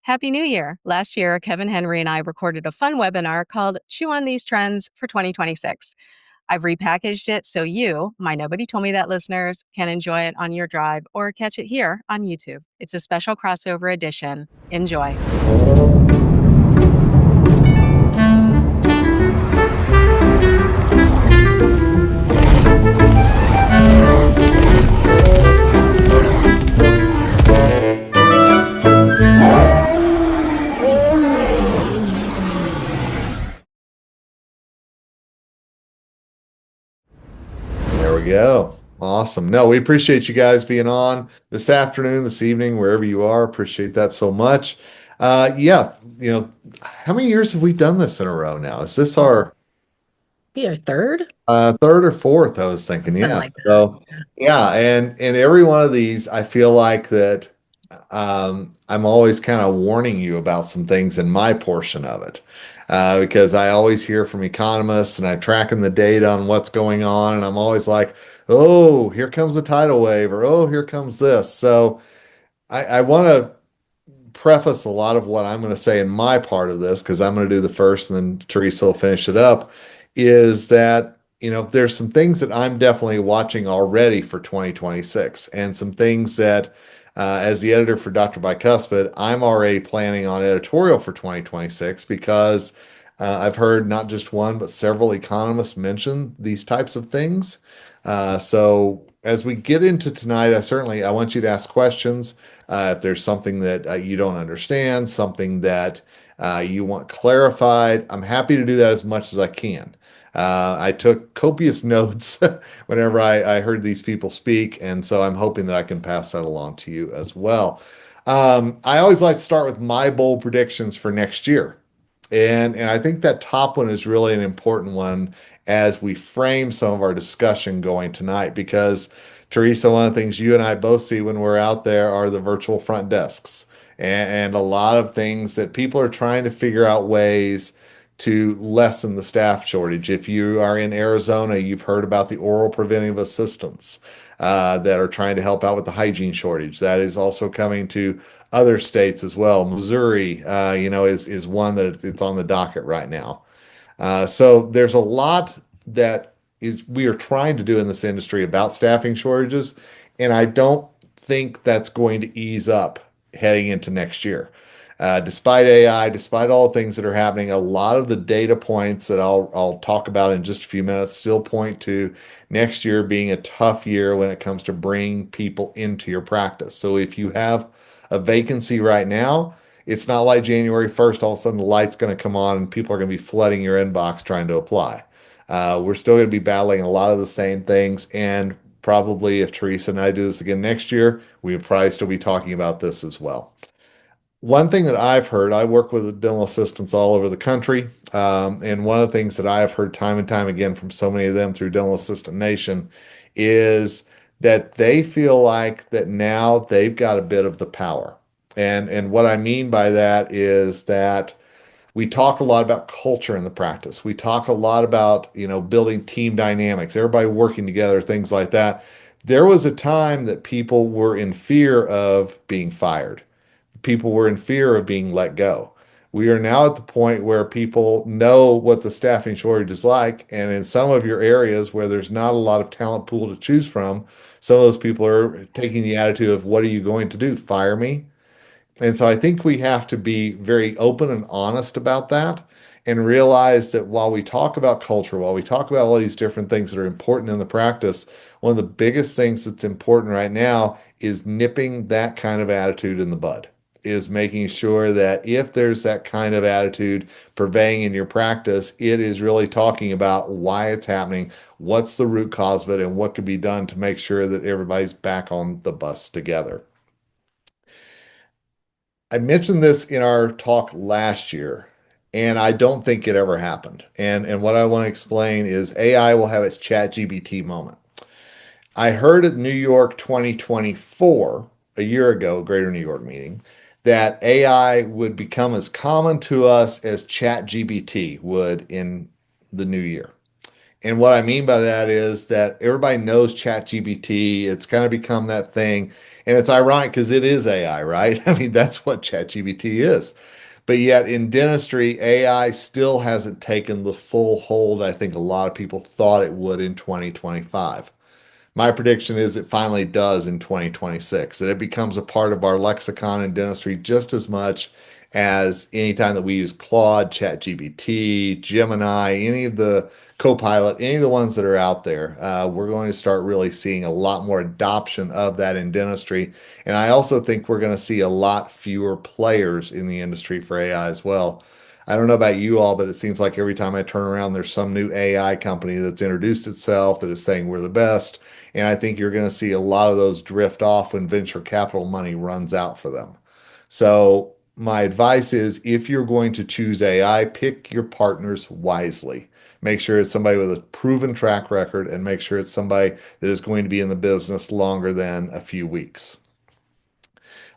Happy New Year. Last year, Kevin Henry and I recorded a fun webinar called Chew on These Trends for 2026. I've repackaged it so you, my Nobody Told Me That listeners, can enjoy it on your drive or catch it here on YouTube. It's a special crossover edition. Enjoy. There we go. Awesome. No, we appreciate you guys being on this afternoon, this evening, wherever you are. Appreciate that so much. Yeah, how many years have we done this in a row now? Is this Oh, our be our third? third or fourth? I was thinking, Something yeah. like that. So, yeah, and every one of these, I feel like that I'm always kind of warning you about some things in my portion of it. Because I always hear from economists and I'm tracking the data on what's going on, and I'm always like, oh, here comes a tidal wave, or oh, here comes this. So I want to preface a lot of what I'm going to say in my part of this, because I'm going to do the first and then Teresa will finish it up, is that, there's some things that I'm definitely watching already for 2026, and some things that, as the editor for Dr. Bicuspid, I'm already planning on editorial for 2026 because I've heard not just one, but several economists mention these types of things. So as we get into tonight, I want you to ask questions. If there's something that you don't understand, something that you want clarified, I'm happy to do that as much as I can. I took copious notes whenever I heard these people speak, and so I'm hoping that I can pass that along to you as well. I always like to start with my bold predictions for next year. And I think that top one is really an important one as we frame some of our discussion going tonight, because Teresa, one of the things you and I both see when we're out there are the virtual front desks, and a lot of things that people are trying to figure out ways to lessen the staff shortage. If you are in Arizona, you've heard about the oral preventive assistants that are trying to help out with the hygiene shortage. That is also coming to other states as well. Missouri, is one that it's on the docket right now. So there's a lot that is we are trying to do in this industry about staffing shortages, and I don't think that's going to ease up heading into next year. Despite AI, despite all the things that are happening, a lot of the data points that I'll talk about in just a few minutes still point to next year being a tough year when it comes to bringing people into your practice. So if you have a vacancy right now, it's not like January 1st, all of a sudden the light's going to come on and people are going to be flooding your inbox trying to apply. We're still going to be battling a lot of the same things. And probably if Teresa and I do this again next year, we would probably still be talking about this as well. One thing that I've heard, I work with dental assistants all over the country. And one of the things that I've heard time and time again from so many of them through Dental Assistant Nation is that they feel like that now they've got a bit of the power. And what I mean by that is that we talk a lot about culture in the practice. We talk a lot about, building team dynamics, everybody working together, things like that. There was a time that people were in fear of being fired. People were in fear of being let go. We are now at the point where people know what the staffing shortage is like. And in some of your areas where there's not a lot of talent pool to choose from, some of those people are taking the attitude of, what are you going to do? Fire me? And so I think we have to be very open and honest about that, and realize that while we talk about culture, while we talk about all these different things that are important in the practice, one of the biggest things that's important right now is nipping that kind of attitude in the bud, is making sure that if there's that kind of attitude purveying in your practice, it is really talking about why it's happening, what's the root cause of it, and what could be done to make sure that everybody's back on the bus together. I mentioned this in our talk last year, and I don't think it ever happened. And what I want to explain is AI will have its chat GBT moment. I heard at New York 2024, a year ago, Greater New York meeting, that AI would become as common to us as chat GBT would in the new year. And what I mean by that is that everybody knows ChatGPT. It's kind of become that thing. And it's ironic because it is AI, right? I mean, that's what ChatGPT is. But yet in dentistry, AI still hasn't taken the full hold I think a lot of people thought it would in 2025. My prediction is it finally does in 2026, that it becomes a part of our lexicon in dentistry just as much as anytime that we use Claude, ChatGPT, Gemini, any of the Copilot, any of the ones that are out there. We're going to start really seeing a lot more adoption of that in dentistry. And I also think we're going to see a lot fewer players in the industry for AI as well. I don't know about you all, but it seems like every time I turn around, there's some new AI company that's introduced itself that is saying we're the best. And I think you're going to see a lot of those drift off when venture capital money runs out for them. So, my advice is if you're going to choose AI, pick your partners wisely. Make sure it's somebody with a proven track record and make sure it's somebody that is going to be in the business longer than a few weeks.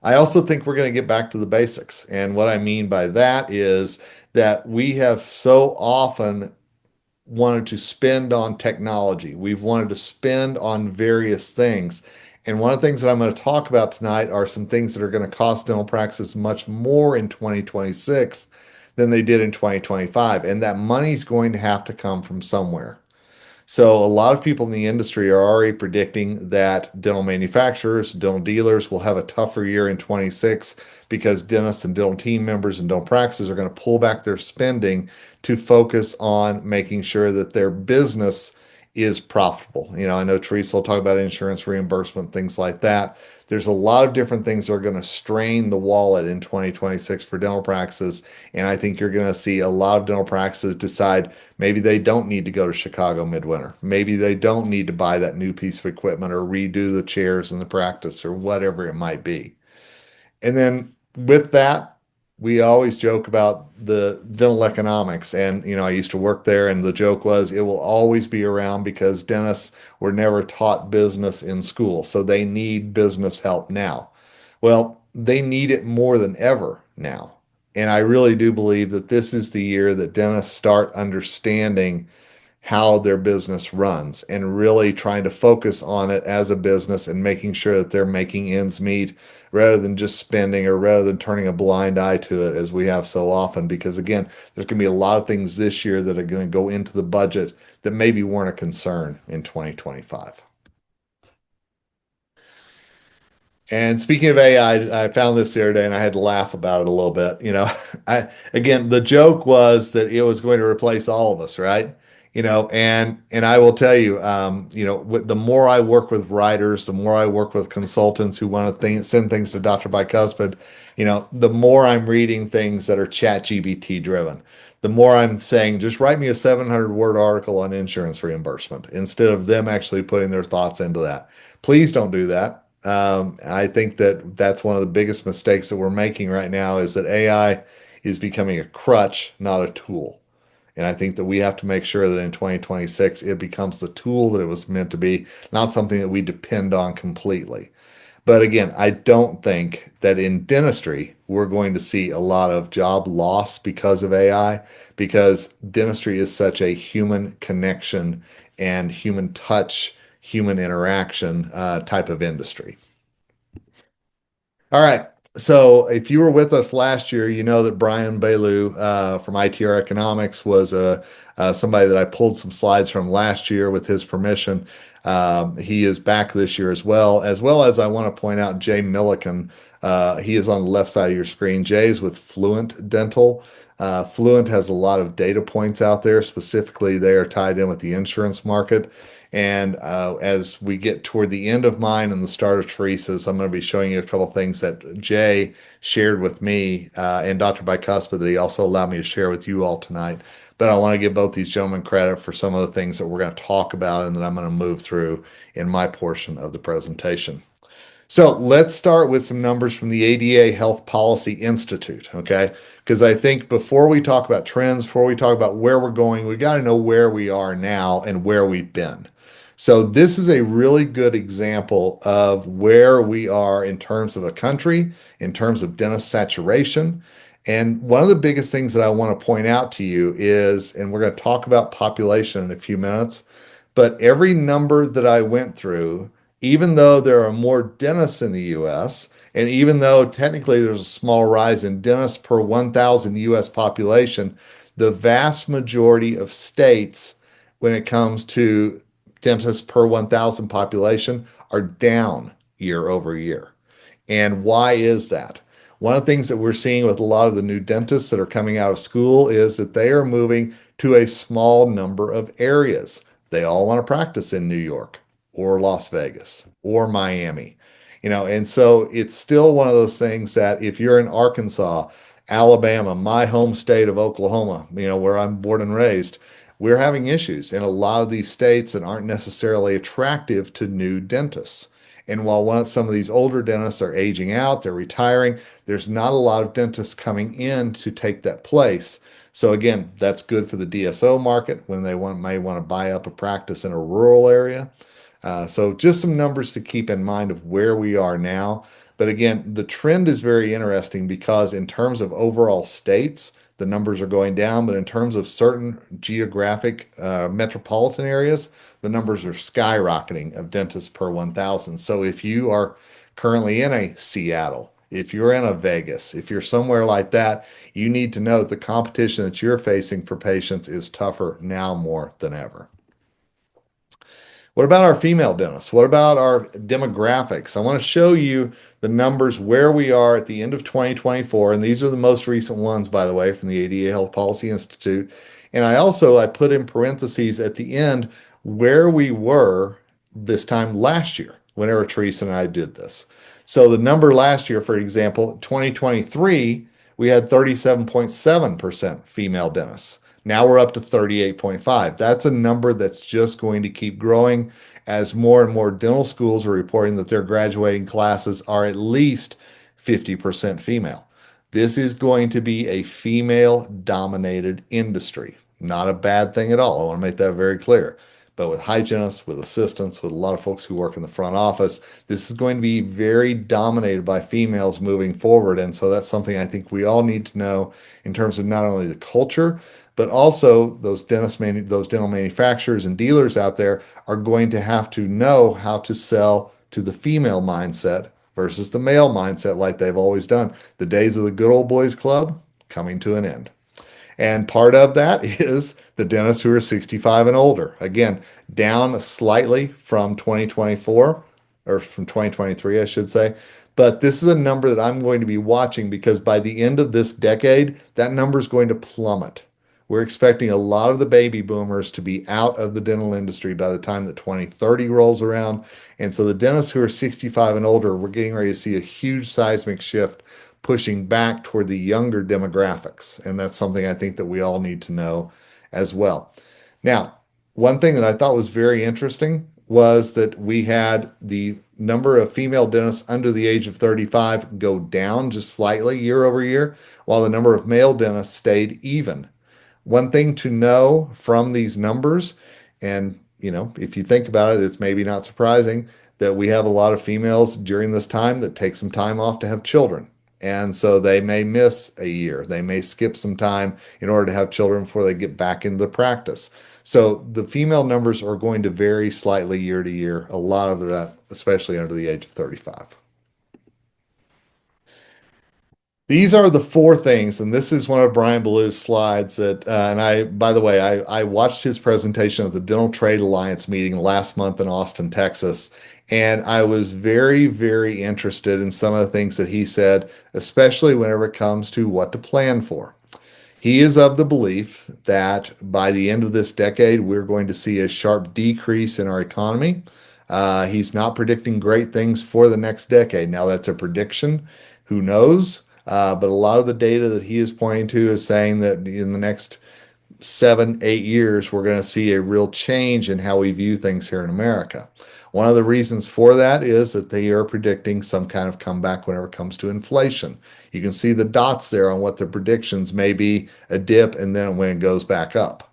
I also think we're going to get back to the basics. And what I mean by that is that we have so often wanted to spend on technology. We've wanted to spend on various things. And one of the things that I'm going to talk about tonight are some things that are going to cost dental practices much more in 2026 than they did in 2025. And that money's going to have to come from somewhere. So a lot of people in the industry are already predicting that dental manufacturers, dental dealers will have a tougher year in 26 because dentists and dental team members and dental practices are going to pull back their spending to focus on making sure that their business is profitable. I know Teresa will talk about insurance reimbursement, things like that. There's a lot of different things that are going to strain the wallet in 2026 for dental practices. And I think you're going to see a lot of dental practices decide maybe they don't need to go to Chicago midwinter. Maybe they don't need to buy that new piece of equipment or redo the chairs in the practice or whatever it might be. And then with that, we always joke about the dental economics. And, I used to work there, and the joke was it will always be around because dentists were never taught business in school. So they need business help now. Well, they need it more than ever now. And I really do believe that this is the year that dentists start understanding how their business runs and really trying to focus on it as a business and making sure that they're making ends meet rather than just spending or rather than turning a blind eye to it as we have so often. Because again, there's going to be a lot of things this year that are going to go into the budget that maybe weren't a concern in 2025. And speaking of AI, I found this the other day and I had to laugh about it a little bit. The joke was that it was going to replace all of us, right? And I will tell you, the more I work with writers, the more I work with consultants who want to send things to Dr. Bicuspid, the more I'm reading things that are chat GBT driven. The more I'm saying, just write me a 700 word article on insurance reimbursement instead of them actually putting their thoughts into that. Please don't do that. I think that that's one of the biggest mistakes that we're making right now is that AI is becoming a crutch, not a tool. And I think that we have to make sure that in 2026, it becomes the tool that it was meant to be, not something that we depend on completely. But again, I don't think that in dentistry, we're going to see a lot of job loss because of AI, because dentistry is such a human connection and human touch, human interaction type of industry. All right. So if you were with us last year, you know that Brian Bailu from ITR Economics was somebody that I pulled some slides from last year with his permission. He is back this year as I want to point out Jay Milliken. He is on the left side of your screen. Jay is with Fluent Dental. Fluent has a lot of data points out there. Specifically, they are tied in with the insurance market. And as we get toward the end of mine and the start of Teresa's, I'm going to be showing you a couple things that Jay shared with me and Dr. Bicuspid that he also allowed me to share with you all tonight. But I want to give both these gentlemen credit for some of the things that we're going to talk about and that I'm going to move through in my portion of the presentation. So let's start with some numbers from the ADA Health Policy Institute, okay? Because I think before we talk about trends, before we talk about where we're going, we got to know where we are now and where we've been. So this is a really good example of where we are in terms of the country, in terms of dentist saturation, And one of the biggest things that I want to point out to you is, and we're going to talk about population in a few minutes, but every number that I went through, even though there are more dentists in the US, and even though technically there's a small rise in dentists per 1,000 US population, the vast majority of states, when it comes to dentists per 1,000 population, are down year over year. And why is that? One of the things that we're seeing with a lot of the new dentists that are coming out of school is that they are moving to a small number of areas. They all want to practice in New York or Las Vegas or Miami. And so it's still one of those things that if you're in Arkansas, Alabama, my home state of Oklahoma, where I'm born and raised, we're having issues in a lot of these states that aren't necessarily attractive to new dentists. And while some of these older dentists are aging out, they're retiring, there's not a lot of dentists coming in to take that place. So again, that's good for the DSO market when may want to buy up a practice in a rural area. So just some numbers to keep in mind of where we are now. But again, the trend is very interesting because in terms of overall states, the numbers are going down, but in terms of certain geographic metropolitan areas, the numbers are skyrocketing of dentists per 1,000. So if you are currently in a Seattle, if you're in a Vegas, if you're somewhere like that, you need to know that the competition that you're facing for patients is tougher now more than ever. What about our female dentists? What about our demographics? I want to show you the numbers where we are at the end of 2024. And these are the most recent ones, by the way, from the ADA Health Policy Institute. And I put in parentheses at the end where we were this time last year, whenever Teresa and I did this. So the number last year, for example, 2023, we had 37.7% female dentists. Now we're up to 38.5. That's a number that's just going to keep growing as more and more dental schools are reporting that their graduating classes are at least 50% female. This is going to be a female dominated industry. Not a bad thing at all. I want to make that very clear. But with hygienists, with assistants, with a lot of folks who work in the front office, this is going to be very dominated by females moving forward. And so that's something I think we all need to know in terms of not only the culture, but also those dental manufacturers and dealers out there are going to have to know how to sell to the female mindset versus the male mindset like they've always done. The days of the good old boys club coming to an end. And part of that is the dentists who are 65 and older. Again, down slightly from 2024 or from 2023, I should say. But this is a number that I'm going to be watching because by the end of this decade, that number is going to plummet. We're expecting a lot of the baby boomers to be out of the dental industry by the time that 2030 rolls around. And so the dentists who are 65 and older, we're getting ready to see a huge seismic shift pushing back toward the younger demographics. And that's something I think that we all need to know as well. Now, one thing that I thought was very interesting was that we had the number of female dentists under the age of 35 go down just slightly year over year, while the number of male dentists stayed even. One thing to know from these numbers, and if you think about it, it's maybe not surprising that we have a lot of females during this time that take some time off to have children. And so they may miss a year. They may skip some time in order to have children before they get back into the practice. So the female numbers are going to vary slightly year to year, a lot of that, especially under the age of 35. These are the four things, and this is one of Brian Ballou's slides by the way, I watched his presentation at the Dental Trade Alliance meeting last month in Austin, Texas, and I was very, very interested in some of the things that he said, especially whenever it comes to what to plan for. He is of the belief that by the end of this decade, we're going to see a sharp decrease in our economy. He's not predicting great things for the next decade. Now, that's a prediction. Who knows? But a lot of the data that he is pointing to is saying that in the next 7, 8 years, we're going to see a real change in how we view things here in America. One of the reasons for that is that they are predicting some kind of comeback whenever it comes to inflation. You can see the dots there on what the predictions may be, a dip, and then when it goes back up.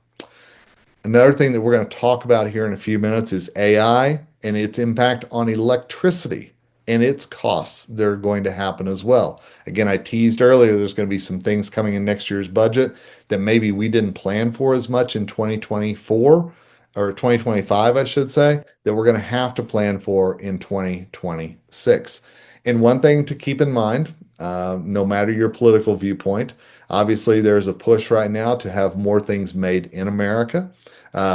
Another thing that we're going to talk about here in a few minutes is AI and its impact on electricity. and its costs that are going to happen as well. Again, I teased earlier there's going to be some things coming in next year's budget that maybe we didn't plan for as much in 2024 or 2025, I should say, that we're going to have to plan for in 2026. And one thing to keep in mind, no matter your political viewpoint, obviously there's a push right now to have more things made in America,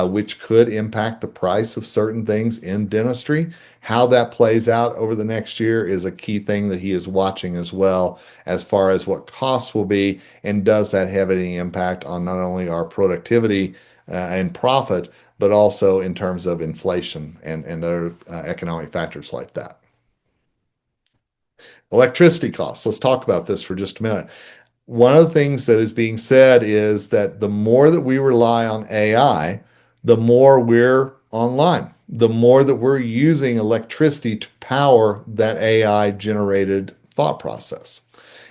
which could impact the price of certain things in dentistry. How that plays out over the next year is a key thing that he is watching as well, as far as what costs will be, and does that have any impact on not only our productivity and profit, but also in terms of inflation and other economic factors like that. Electricity costs. Let's talk about this for just a minute. One of the things that is being said is that the more that we rely on AI, the more we're online, the more that we're using electricity to power that AI generated thought process.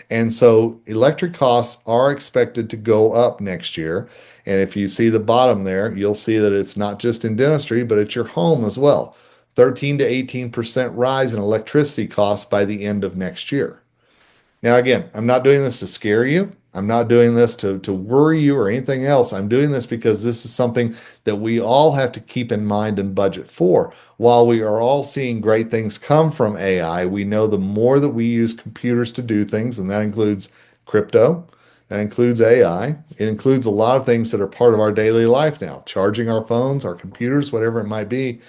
And so electric costs are expected to go up next year. And if you see the bottom there, you'll see that it's not just in dentistry, but it's your home as well. 13 to 18% rise in electricity costs by the end of next year. Now, again, I'm not doing this to scare you. I'm not doing this to worry you or anything else. I'm doing this because this is something that we all have to keep in mind and budget for. While we are all seeing great things come from AI, we know the more that we use computers to do things, and that includes crypto, that includes AI, it includes a lot of things that are part of our daily life now, charging our phones, our computers, whatever it might be,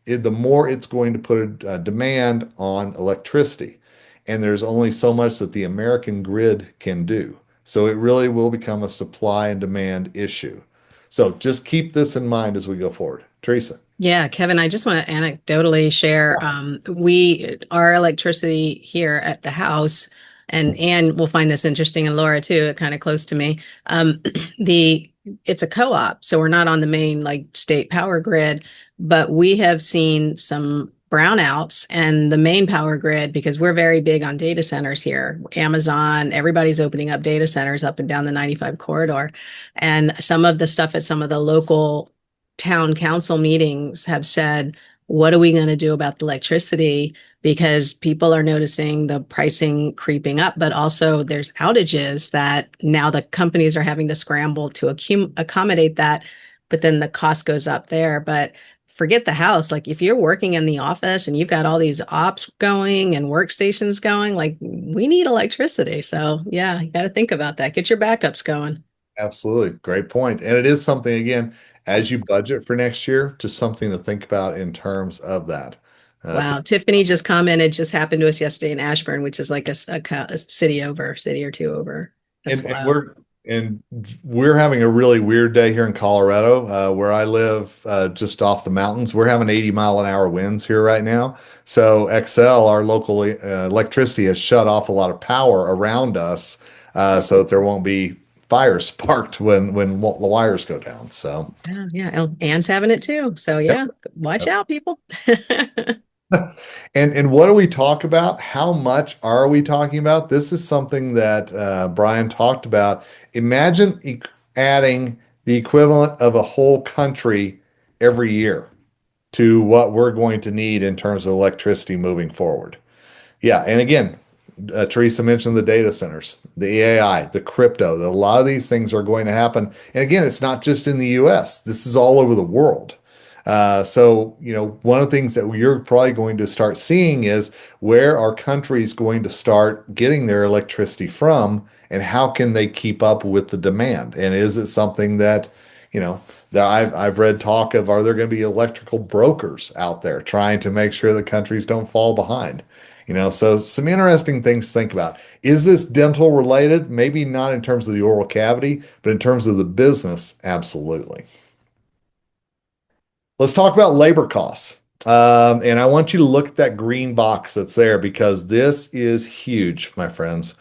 the more it's going to put a demand on electricity. And there's only so much that the American grid can do. So it really will become a supply and demand issue. So just keep this in mind as we go forward. Teresa. Yeah, Kevin, I just want to anecdotally share. Our electricity here at the house, and we'll find this interesting, and Laura too, kind of close to me. The it's a co-op, so we're not on the main like state power grid, but we have seen some brownouts and the main power grid because we're very big on data centers here. Amazon, everybody's opening up data centers up and down the 95 corridor. And some of the stuff at some of the local town council meetings have said, what are we going to do about the electricity? Because people are noticing the pricing creeping up, but also there's outages that now the companies are having to scramble to accommodate that, but then the cost goes up there. But forget the house. Like if you're working in the office and you've got all these ops going and workstations going, like we need electricity. So yeah, you got to think about that. Get your backups going. Absolutely. Great point. And it is something, again, as you budget for next year, just something to think about in terms of that. Wow. Tiffany just commented, just happened to us yesterday in Ashburn, which is like a city or two over. That's and wild. we're having a really weird day here in Colorado, where I live, just off the mountains. We're having 80-mile-an-hour winds here right now. So Xcel, our local electricity, has shut off a lot of power around us, so that there won't be fires sparked when the wires go down. So, Yeah, yeah. Anne's having it too. So yeah, watch yep. out, people. And what do we talk about? How much are we talking about? This is something that Brian talked about. Imagine adding the equivalent of a whole country every year to what we're going to need in terms of electricity moving forward. Yeah, and again, Teresa mentioned the data centers, the AI, the crypto. A lot of these things are going to happen. And again, it's not just in the US. This is all over the world. So, one of the things that you're probably going to start seeing is where are countries going to start getting their electricity from, and how can they keep up with the demand? And is it something that, that I've read talk of, are there going to be electrical brokers out there trying to make sure that countries don't fall behind? So some interesting things to think about. Is this dental related? Maybe not in terms of the oral cavity, but in terms of the business, absolutely. Let's talk about labor costs. And I want you to look at that green box that's there, because this is huge, my friends.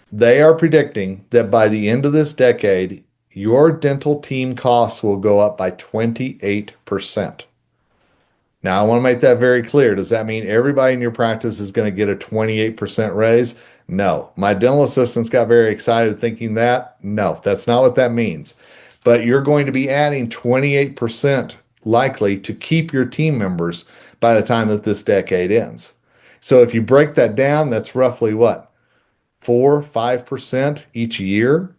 They are predicting that by the end of this decade, your dental team costs will go up by 28%. Now, I want to make that very clear. Does that mean everybody in your practice is going to get a 28% raise? No. My dental assistants got very excited thinking that. No, that's not what that means. But you're going to be adding 28% likely to keep your team members by the time that this decade ends. So if you break that down, that's roughly what, 4, 5% each year.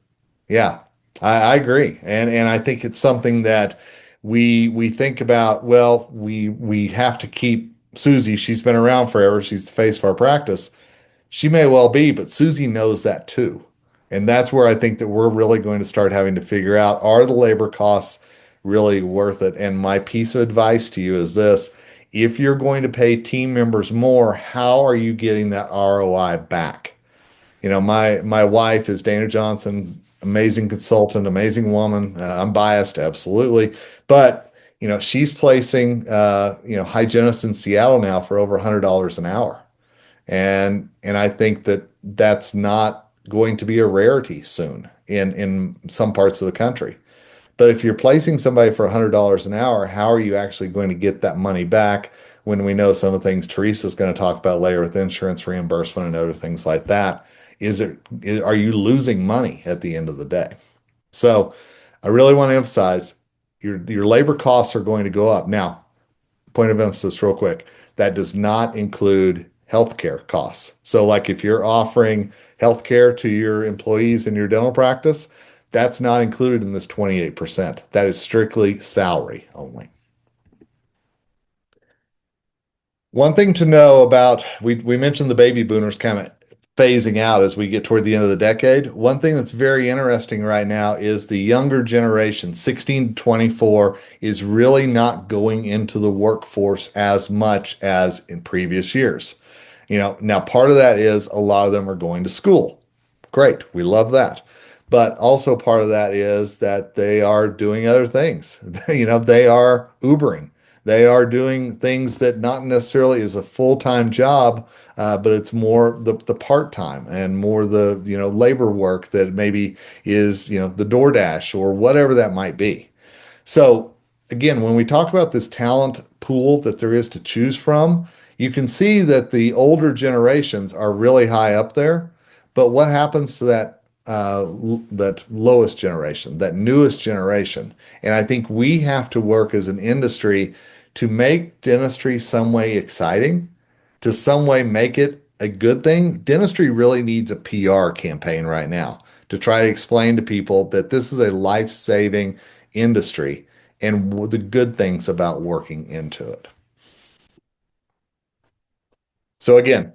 Yeah, I agree, and I think it's something that we think about. Well, we have to keep Susie. She's been around forever. She's the face of our practice. She may well be, but Susie knows that too. And that's where I think that we're really going to start having to figure out, are the labor costs really worth it? And my piece of advice to you is this: if you're going to pay team members more, how are you getting that ROI back? My wife is Dana Johnson, amazing consultant, amazing woman. I'm biased, absolutely, but she's placing hygienists in Seattle now for over $100 an hour, and I think that that's not going to be a rarity soon in some parts of the country. But if you're placing somebody for $100 an hour, how are you actually going to get that money back when we know some of the things Teresa's going to talk about later with insurance reimbursement and other things like that? Are you losing money at the end of the day? So I really want to emphasize your labor costs are going to go up. Now, point of emphasis real quick, that does not include healthcare costs. So like if you're offering healthcare to your employees in your dental practice, that's not included in this 28%. That is strictly salary only. One thing to know about, we mentioned the baby boomers kind of phasing out as we get toward the end of the decade. One thing that's very interesting right now is the younger generation, 16 to 24, is really not going into the workforce as much as in previous years. Now part of that is a lot of them are going to school. Great, we love that. But also part of that is that they are doing other things. They are Ubering. They are doing things that not necessarily is a full-time job, but it's more the part-time and more the labor work that maybe is the DoorDash or whatever that might be. So again, when we talk about this talent pool that there is to choose from, you can see that the older generations are really high up there. But what happens to that lowest generation, that newest generation? And I think we have to work as an industry to make dentistry some way exciting, to some way make it a good thing. Dentistry really needs a PR campaign right now to try to explain to people that this is a life-saving industry and the good things about working into it. So again,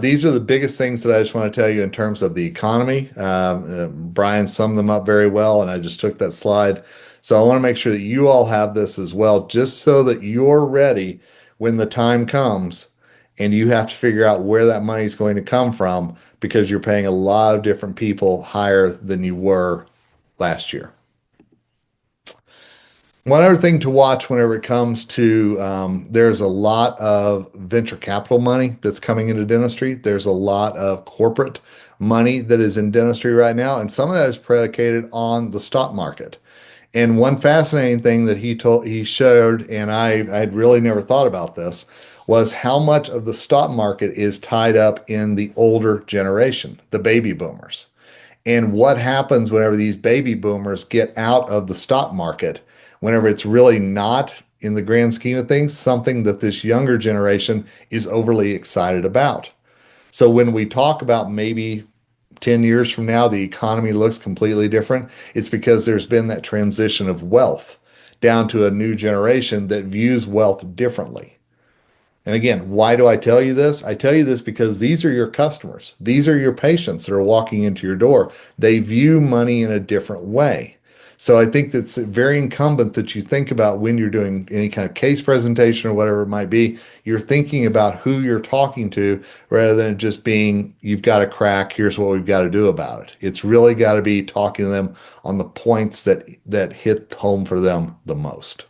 these are the biggest things that I just want to tell you in terms of the economy. Brian summed them up very well, and I just took that slide. So I want to make sure that you all have this as well, just so that you're ready when the time comes and you have to figure out where that money is going to come from, because you're paying a lot of different people higher than you were last year. One other thing to watch whenever it comes to there's a lot of venture capital money that's coming into dentistry. There's a lot of corporate money that is in dentistry right now, and some of that is predicated on the stock market. And one fascinating thing that he showed, and I'd really never thought about this, was how much of the stock market is tied up in the older generation, the baby boomers. And what happens whenever these baby boomers get out of the stock market, whenever it's really not, in the grand scheme of things, something that this younger generation is overly excited about. So when we talk about maybe 10 years from now, the economy looks completely different, it's because there's been that transition of wealth down to a new generation that views wealth differently. And again, why do I tell you this? I tell you this because these are your customers. These are your patients that are walking into your door. They view money in a different way. So I think that's very incumbent that you think about when you're doing any kind of case presentation or whatever it might be, you're thinking about who you're talking to rather than it just being, you've got a crack, here's what we've got to do about it. It's really got to be talking to them on the points that hit home for them the most.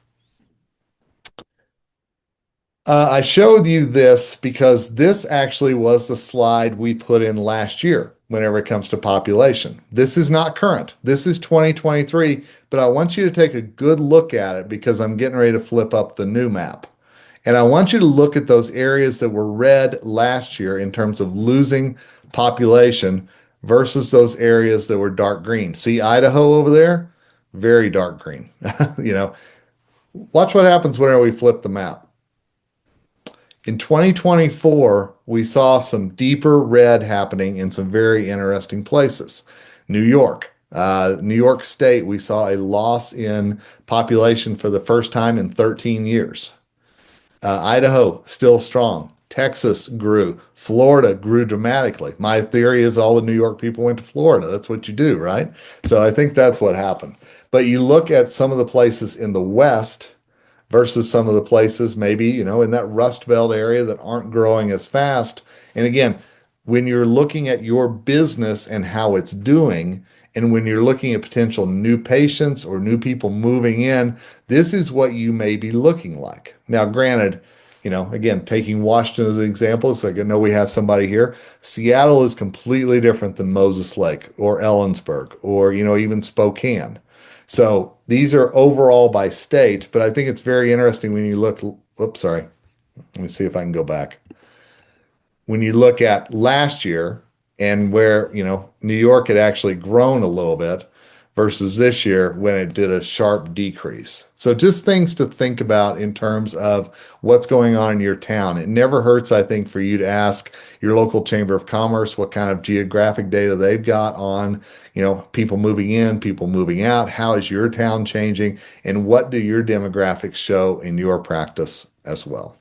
I showed you this because this actually was the slide we put in last year whenever it comes to population. This is not current. This is 2023, but I want you to take a good look at it because I'm getting ready to flip up the new map. And I want you to look at those areas that were red last year in terms of losing population versus those areas that were dark green. See Idaho over there? Very dark green. Watch what happens whenever we flip the map. In 2024, we saw some deeper red happening in some very interesting places. New York State, we saw a loss in population for the first time in 13 years. Idaho, still strong. Texas grew. Florida grew dramatically. My theory is all the New York people went to Florida. That's what you do, right? So I think that's what happened. But you look at some of the places in the West versus some of the places maybe, in that Rust Belt area that aren't growing as fast. And again, when you're looking at your business and how it's doing, and when you're looking at potential new patients or new people moving in, this is what you may be looking like. Now, granted, again, taking Washington as an example, so I know we have somebody here. Seattle is completely different than Moses Lake or Ellensburg or, even Spokane. So these are overall by state, but I think it's very interesting when you look. Oops, sorry. Let me see if I can go back. When you look at last year and where, New York had actually grown a little bit versus this year when it did a sharp decrease. So just things to think about in terms of what's going on in your town. It never hurts, I think, for you to ask your local chamber of commerce what kind of geographic data they've got on, people moving in, people moving out. How is your town changing? And what do your demographics show in your practice as well?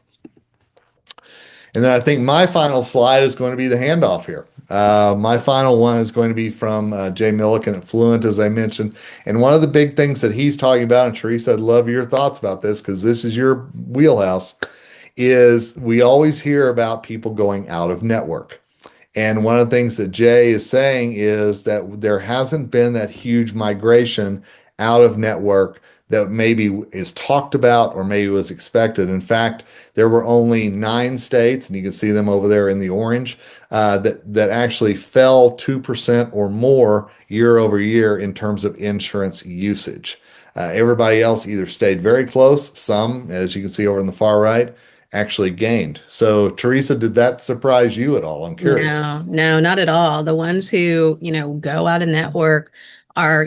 And then I think my final slide is going to be the handoff here. My final one is going to be from Jay Milliken at Fluent, as I mentioned. And one of the big things that he's talking about, and Teresa, I'd love your thoughts about this because this is your wheelhouse, is we always hear about people going out of network. And one of the things that Jay is saying is that there hasn't been that huge migration out of network that maybe is talked about or maybe was expected. In fact, there were only 9 states, and you can see them over there in the orange, that actually fell 2% or more year over year in terms of insurance usage. Everybody else either stayed very close, some, as you can see over in the far right, actually gained. So, Teresa, did that surprise you at all? I'm curious. No, not at all. The ones who, go out of network are,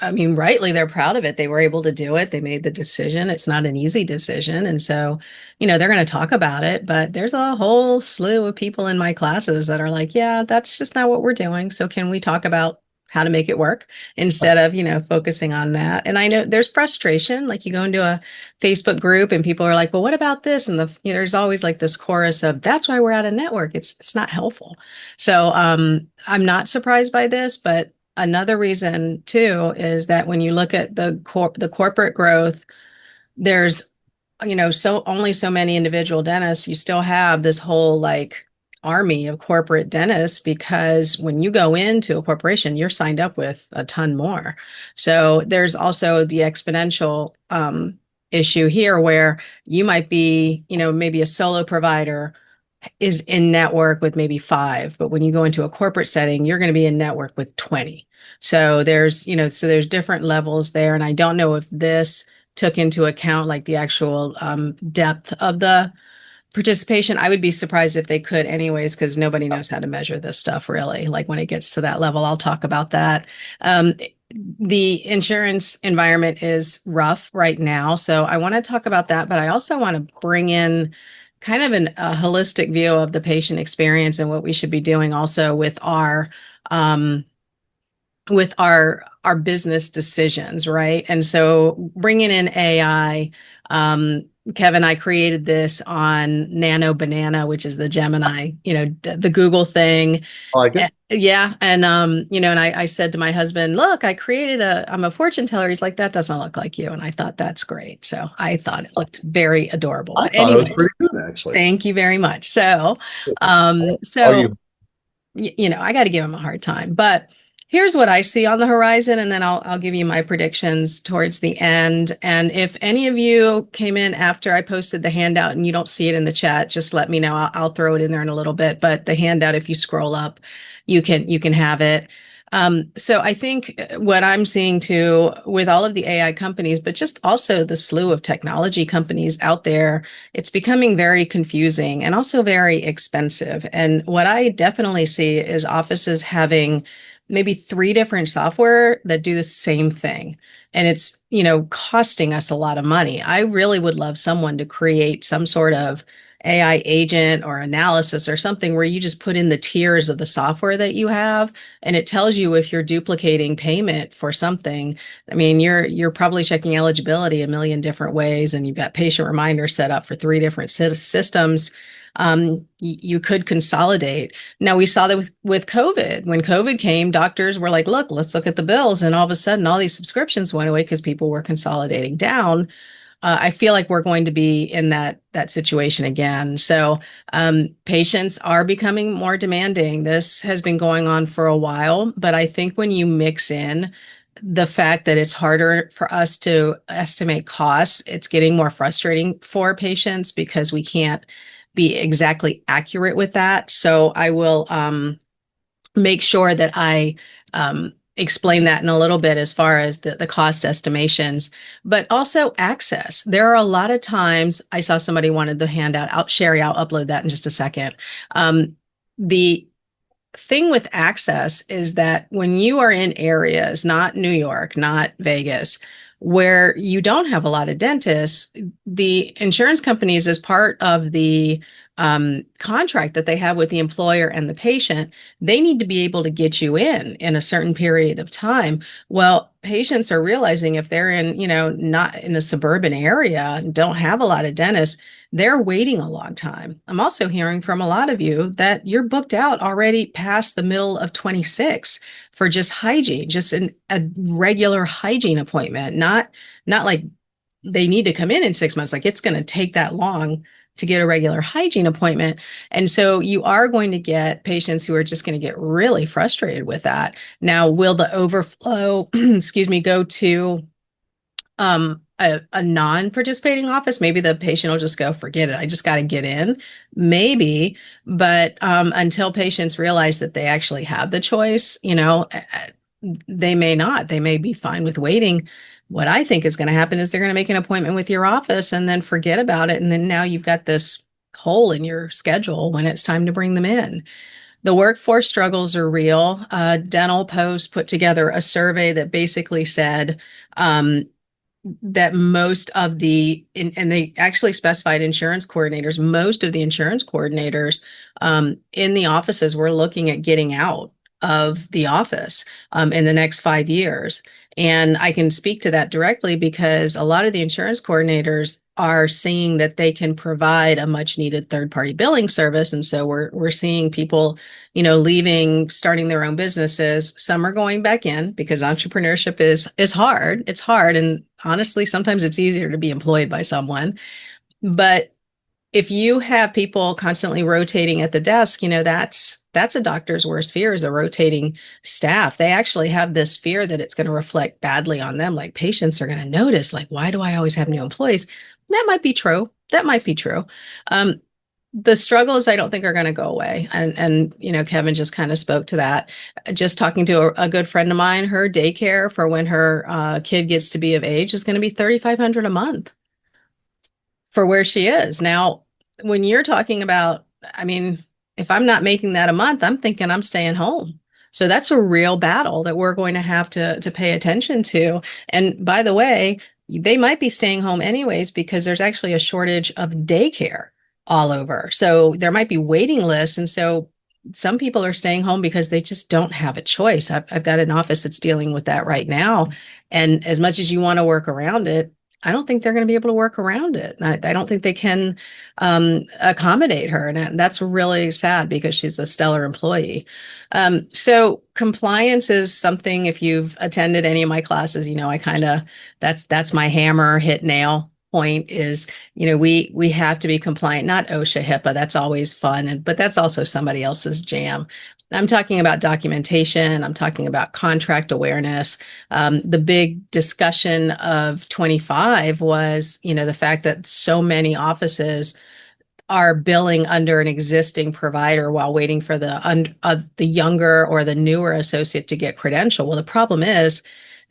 I mean, rightly, they're proud of it. They were able to do it. They made the decision. It's not an easy decision. And so, they're going to talk about it, but there's a whole slew of people in my classes that are like, yeah, that's just not what we're doing. So can we talk about how to make it work instead of, focusing on that? And I know there's frustration. Like you go into a Facebook group and people are like, well, what about this? And there's always like this chorus of that's why we're out of network. It's not helpful. So I'm not surprised by this, but another reason too is that when you look at the corporate growth, there's so only so many individual dentists. You still have this whole like army of corporate dentists because when you go into a corporation, you're signed up with a ton more. So there's also the exponential issue here where you might be, maybe a solo provider is in network with maybe 5, but when you go into a corporate setting, you're going to be in network with 20. So there's different levels there. And I don't know if this took into account like the actual depth of the participation. I would be surprised if they could anyways, because nobody knows how to measure this stuff really. Like when it gets to that level, I'll talk about that. The insurance environment is rough right now. So I want to talk about that, but I also want to bring in kind of a holistic view of the patient experience and what we should be doing also with our business decisions, right? And so bringing in AI, Kevin, I created this on Nano Banana, which is the Gemini, the Google thing. I like it. Yeah. And, and I said to my husband, look, I'm a fortune teller. He's like, that doesn't look like you. And I thought that's great. So I thought it looked very adorable. I But thought it was anyways, pretty good, actually. thank you very much. So, Are so you? I got to give him a hard time, but here's what I see on the horizon, and then I'll give you my predictions towards the end. And if any of you came in after I posted the handout and you don't see it in the chat, just let me know. I'll throw it in there in a little bit. But the handout, if you scroll up, you can have it. So I think what I'm seeing too with all of the AI companies, but just also the slew of technology companies out there, it's becoming very confusing and also very expensive. And what I definitely see is offices having maybe 3 different software that do the same thing. And it's, costing us a lot of money. I really would love someone to create some sort of AI agent or analysis or something where you just put in the tiers of the software that you have, and it tells you if you're duplicating payment for something. I mean, you're probably checking eligibility a million different ways, and you've got patient reminders set up for three different systems. You could consolidate. Now, we saw that with COVID. When COVID came, doctors were like, look, let's look at the bills. And all of a sudden, all these subscriptions went away because people were consolidating down. I feel like we're going to be in that situation again. So patients are becoming more demanding. This has been going on for a while, but I think when you mix in the fact that it's harder for us to estimate costs, it's getting more frustrating for patients because we can't be exactly accurate with that. So I will make sure that I explain that in a little bit as far as the cost estimations, but also access. There are a lot of times I saw somebody wanted the handout. Sherry, I'll upload that in just a second. The thing with access is that when you are in areas, not New York, not Vegas, where you don't have a lot of dentists, the insurance companies, as part of the contract that they have with the employer and the patient, they need to be able to get you in a certain period of time. Well, patients are realizing if they're in, not in a suburban area and don't have a lot of dentists, they're waiting a long time. I'm also hearing from a lot of you that you're booked out already past the middle of 26 for just hygiene, just a regular hygiene appointment, not like they need to come in 6 months. Like, it's going to take that long to get a regular hygiene appointment. And so you are going to get patients who are just going to get really frustrated with that. Now, will the overflow, go to a non-participating office? Maybe the patient will just go, forget it, I just got to get in. Maybe, but until patients realize that they actually have the choice, they may not. They may be fine with waiting. What I think is going to happen is they're going to make an appointment with your office and then forget about it. And then now you've got this hole in your schedule when it's time to bring them in. The workforce struggles are real. Dental Post put together a survey that basically said that most of and they actually specified insurance coordinators, most of the insurance coordinators in the offices were looking at getting out of the office in the next 5 years. And I can speak to that directly because a lot of the insurance coordinators are seeing that they can provide a much needed third-party billing service. And so we're seeing people, leaving, starting their own businesses. Some are going back in because entrepreneurship is hard. It's hard. And honestly, sometimes it's easier to be employed by someone. But if you have people constantly rotating at the desk, that's a doctor's worst fear, is a rotating staff. They actually have this fear that it's going to reflect badly on them. Like, patients are going to notice, like, why do I always have new employees? That might be true. That might be true. The struggles, I don't think, are going to go away. And Kevin just kind of spoke to that. Just talking to a good friend of mine, her daycare for when her kid gets to be of age is going to be $3,500 a month for where she is. Now, when you're talking about, I mean, if I'm not making that a month, I'm thinking I'm staying home. So that's a real battle that we're going to have to pay attention to. And by the way, they might be staying home anyways because there's actually a shortage of daycare all over. So there might be waiting lists. And so some people are staying home because they just don't have a choice. I've got an office that's dealing with that right now. And as much as you want to work around it, I don't think they're going to be able to work around it. I don't think they can accommodate her. And that's really sad because she's a stellar employee. So compliance is something, if you've attended any of my classes, that's my hammer, hit nail point is, we have to be compliant, not OSHA, HIPAA. That's always fun. But that's also somebody else's jam. I'm talking about documentation. I'm talking about contract awareness. The big discussion of 25 was, the fact that so many offices are billing under an existing provider while waiting for the younger or the newer associate to get credential. Well, the problem is,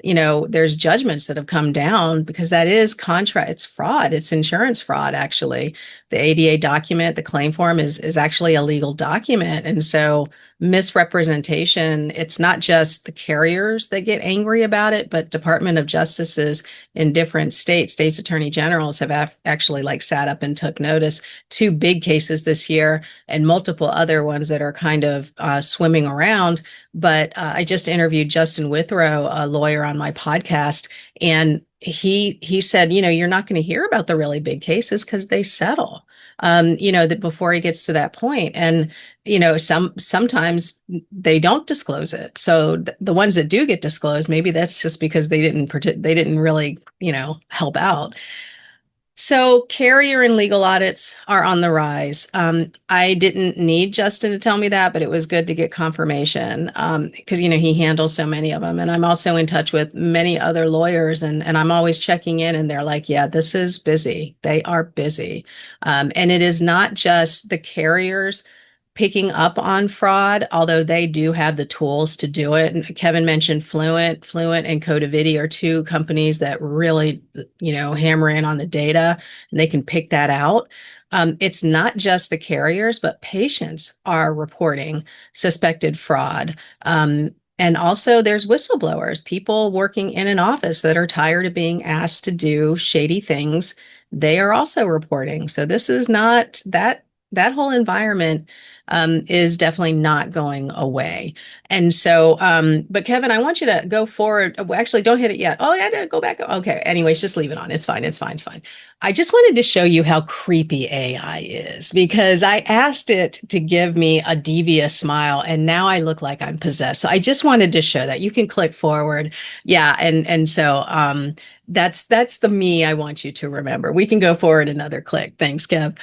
there's judgments that have come down because that is contract. It's fraud. It's insurance fraud, actually. The ADA document, the claim form is actually a legal document. And so misrepresentation. It's not just the carriers that get angry about it, but Department of Justices in different states attorney generals have actually like sat up and took notice. Two big cases this year and multiple other ones that are kind of swimming around. But I just interviewed Justin Withrow, a lawyer, on my podcast, and he said, you're not going to hear about the really big cases because they settle. That before he gets to that point. And, sometimes they don't disclose it. So the ones that do get disclosed, maybe that's just because they didn't really, help out. So carrier and legal audits are on the rise. I didn't need Justin to tell me that, but it was good to get confirmation because, he handles so many of them. And I'm also in touch with many other lawyers and I'm always checking in and they're like, yeah, this is busy. They are busy. And it is not just the carriers picking up on fraud, although they do have the tools to do it. And Kevin mentioned Fluent and Codavidi are two companies that really, hammer in on the data and they can pick that out. It's not just the carriers, but patients are reporting suspected fraud. And also there's whistleblowers, people working in an office that are tired of being asked to do shady things. They are also reporting. So this is not that whole environment is definitely not going away. And so, but Kevin, I want you to go forward. Actually, don't hit it yet. Oh, yeah, go back. Okay. Anyways, just leave it on. It's fine. It's fine. It's fine. I just wanted to show you how creepy AI is because I asked it to give me a devious smile and now I look like I'm possessed. So I just wanted to show that. You can click forward. Yeah. And so, that's the me I want you to remember. We can go forward another click. Thanks, Kev.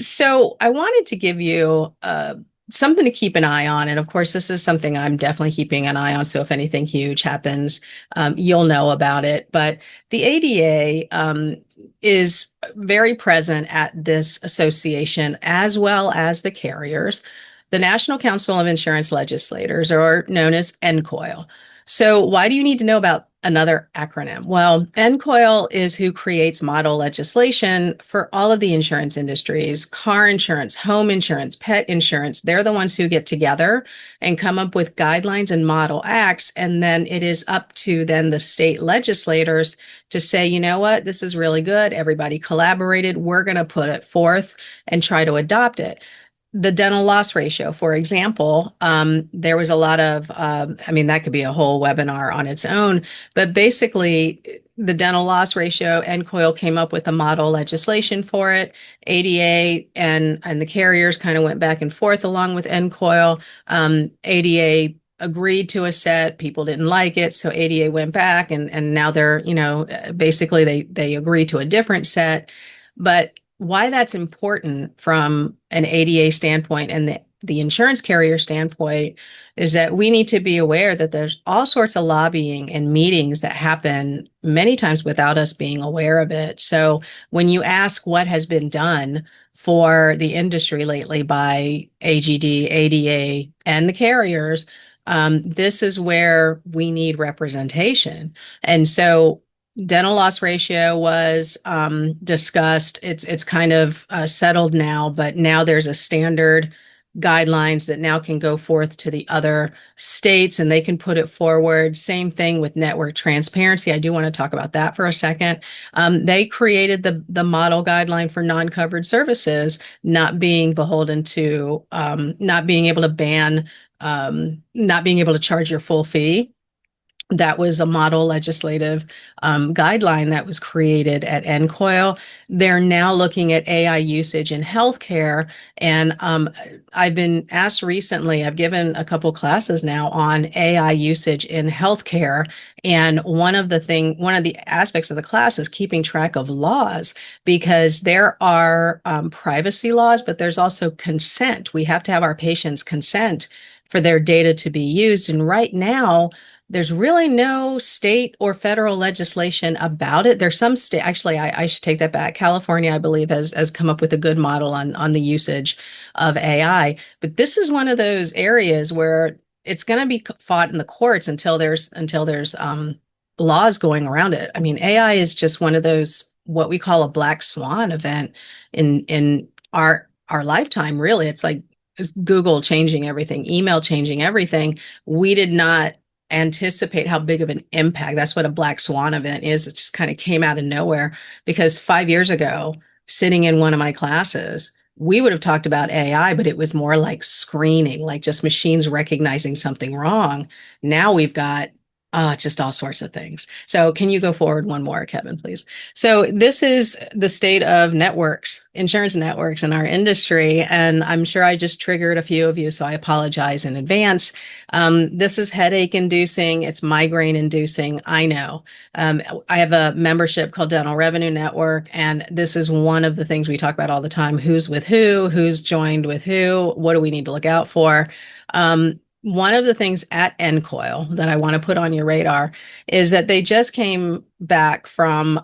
So I wanted to give you something to keep an eye on. And of course, this is something I'm definitely keeping an eye on. So if anything huge happens, you'll know about it. But the ADA is very present at this association, as well as the carriers. The National Council of Insurance Legislators, or known as NCOIL. So why do you need to know about another acronym? Well, NCOIL is who creates model legislation for all of the insurance industries, car insurance, home insurance, pet insurance. They're the ones who get together and come up with guidelines and model acts. And then it is up to then the state legislators to say, you know what, this is really good. Everybody collaborated. We're going to put it forth and try to adopt it. The dental loss ratio, for example, there was a lot of, that could be a whole webinar on its own, but basically the dental loss ratio, NCOIL came up with a model legislation for it. ADA and the carriers kind of went back and forth along with NCOIL. ADA agreed to a set, people didn't like it, so ADA went back and now they're, basically they agree to a different set. But why that's important from an ADA standpoint and the insurance carrier standpoint is that we need to be aware that there's all sorts of lobbying and meetings that happen many times without us being aware of it. So when you ask what has been done for the industry lately by AGD, ADA, and the carriers, this is where we need representation. And so dental loss ratio was discussed. It's kind of settled now, but now there's a standard guidelines that now can go forth to the other states and they can put it forward. Same thing with network transparency. I do want to talk about that for a second. They created the model guideline for non-covered services, not being beholden to, not being able to ban, not being able to charge your full fee. That was a model legislative guideline that was created at NCOIL. They're now looking at AI usage in healthcare. And I've been asked recently, I've given a couple classes now on AI usage in healthcare. And one of the aspects of the class is keeping track of laws, because there are privacy laws, but there's also consent. We have to have our patients consent for their data to be used. And right now, there's really no state or federal legislation about it. There's some state, actually, I should take that back. California, I believe, has come up with a good model on the usage of AI. But this is one of those areas where it's going to be fought in the courts until there's laws going around it. I mean, AI is just one of those, what we call a black swan event in our lifetime, really. It's like Google changing everything, email changing everything, we did not anticipate how big of an impact. That's what a black swan event is. It just kind of came out of nowhere because 5 years ago, sitting in one of my classes, we would have talked about AI, but it was more like screening, like just machines recognizing something wrong. Now we've got just all sorts of things. So can you go forward one more, Kevin, please? So this is the state of networks, insurance networks in our industry. And I'm sure I just triggered a few of you, so I apologize in advance. This is headache inducing. It's migraine inducing. I know. I have a membership called Dental Revenue Network, and this is one of the things we talk about all the time. Who's with who's joined with who, what do we need to look out for? One of the things at NCOIL that I want to put on your radar is that they just came back from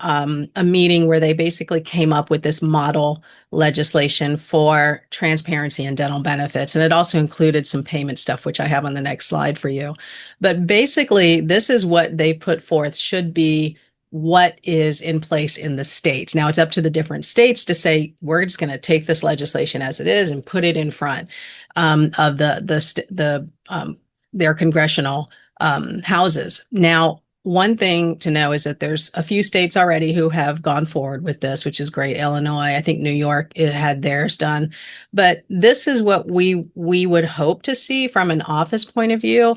a meeting where they basically came up with this model legislation for transparency in dental benefits. And it also included some payment stuff, which I have on the next slide for you. But basically, this is what they put forth should be what is in place in the states. Now it's up to the different states to say, we're just going to take this legislation as it is and put it in front of their congressional houses. Now, one thing to know is that there's a few states already who have gone forward with this, which is great. Illinois, I think New York, it had theirs done. But this is what we would hope to see from an office point of view.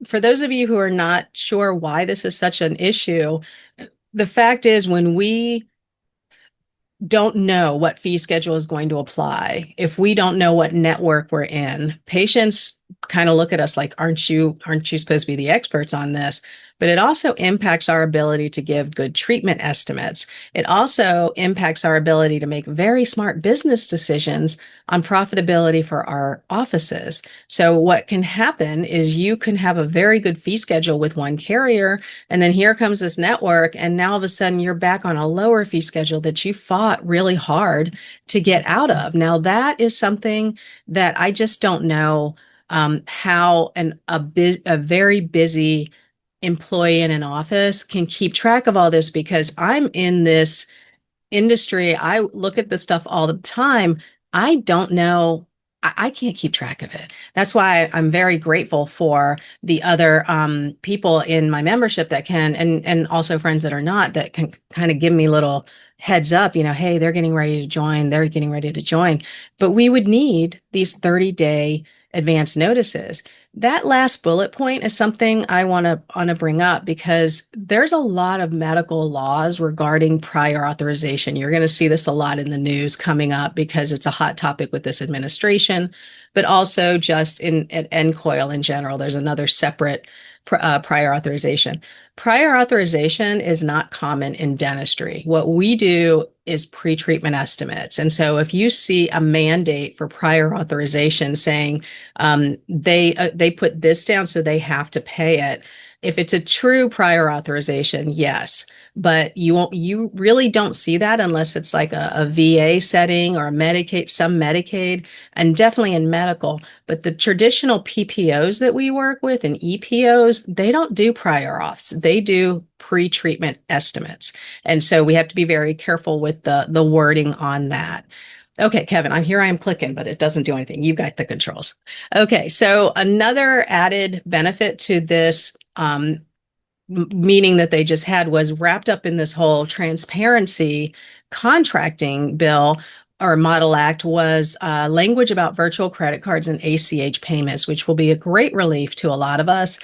For those of you who are not sure why this is such an issue, the fact is when we don't know what fee schedule is going to apply, if we don't know what network we're in, patients kind of look at us like, aren't you supposed to be the experts on this? But it also impacts our ability to give good treatment estimates. It also impacts our ability to make very smart business decisions on profitability for our offices. So what can happen is you can have a very good fee schedule with one carrier, and then here comes this network, and now all of a sudden you're back on a lower fee schedule that you fought really hard to get out of. Now that is something that I just don't know how a very busy employee in an office can keep track of all this, because I'm in this industry. I look at this stuff all the time. I don't know. I can't keep track of it. That's why I'm very grateful for the other people in my membership that can, and also friends that are not, that can kind of give me little heads up, hey, they're getting ready to join. They're getting ready to join. But we would need these 30-day advance notices. That last bullet point is something I want to bring up, because there's a lot of medical laws regarding prior authorization. You're going to see this a lot in the news coming up because it's a hot topic with this administration, but also just at NCOIL in general. There's another separate prior authorization. Prior authorization is not common in dentistry. What we do is pre-treatment estimates. And so if you see a mandate for prior authorization saying they put this down, so they have to pay it. If it's a true prior authorization, yes, but you really don't see that unless it's like a VA setting or some Medicaid, and definitely in medical. But the traditional PPOs that we work with and EPOs, they don't do prior auths. They do pre-treatment estimates. And so we have to be very careful with the wording on that. Okay, Kevin, I'm clicking, but it doesn't do anything. You've got the controls. Okay, so another added benefit to this meeting that they just had was wrapped up in this whole transparency contracting bill or model act was language about virtual credit cards and ACH payments, which will be a great relief to a lot of us.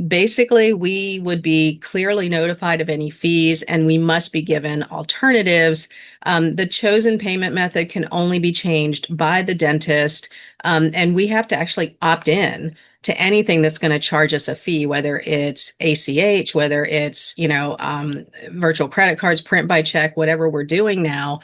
Basically, we would be clearly notified of any fees, and we must be given alternatives. The chosen payment method can only be changed by the dentist, and we have to actually opt in to anything that's going to charge us a fee, whether it's ACH, whether it's, virtual credit cards, print by check, whatever we're doing now.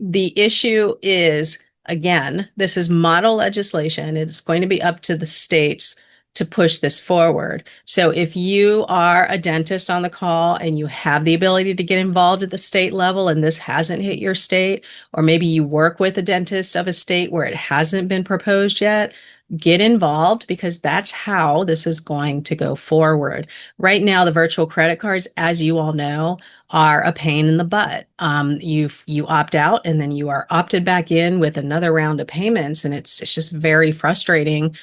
The issue is, again, this is model legislation. It's going to be up to the states to push this forward. So if you are a dentist on the call and you have the ability to get involved at the state level and this hasn't hit your state, or maybe you work with a dentist of a state where it hasn't been proposed yet, get involved because that's how this is going to go forward. Right now, the virtual credit cards, as you all know, are a pain in the butt. You opt out and then you are opted back in with another round of payments, and it's just very frustrating.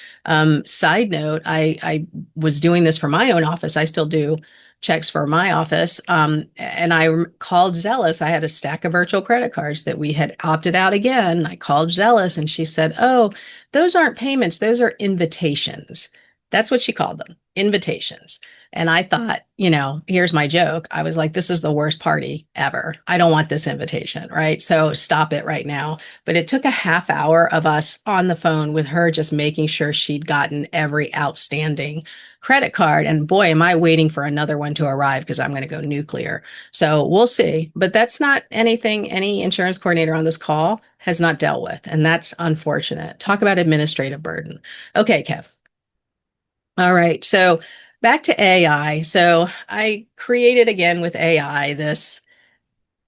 Side note, I was doing this for my own office. I still do checks for my office. And I called Zealous. I had a stack of virtual credit cards that we had opted out again. I called Zealous and she said, "Oh, those aren't payments, those are invitations." That's what she called them, invitations. And I thought, here's my joke. I was like, this is the worst party ever. I don't want this invitation, right? So stop it right now. But it took a half hour of us on the phone with her, just making sure she'd gotten every outstanding credit card. And boy, am I waiting for another one to arrive because I'm going to go nuclear. So we'll see. But that's not anything any insurance coordinator on this call has not dealt with. And that's unfortunate. Talk about administrative burden. Okay, Kev. All right. So back to AI. So I created again with AI this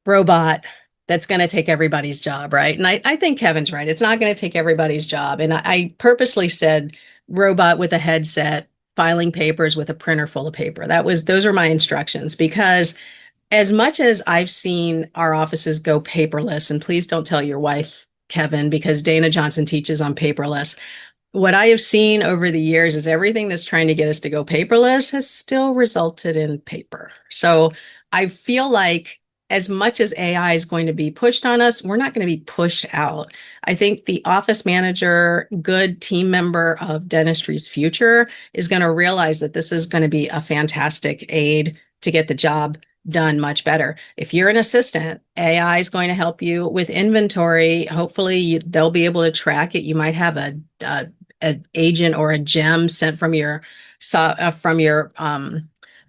robot that's going to take everybody's job, right? And I think Kevin's right. It's not going to take everybody's job. And I purposely said robot with a headset, filing papers with a printer full of paper. Those are my instructions, because as much as I've seen our offices go paperless, and please don't tell your wife, Kevin, because Dana Johnson teaches on paperless. What I have seen over the years is everything that's trying to get us to go paperless has still resulted in paper. So I feel like as much as AI is going to be pushed on us, we're not going to be pushed out. I think the office manager, good team member of Dentistry's future is going to realize that this is going to be a fantastic aid to get the job done much better. If you're an assistant, AI is going to help you with inventory. Hopefully, they'll be able to track it. You might have an agent or a gem sent from your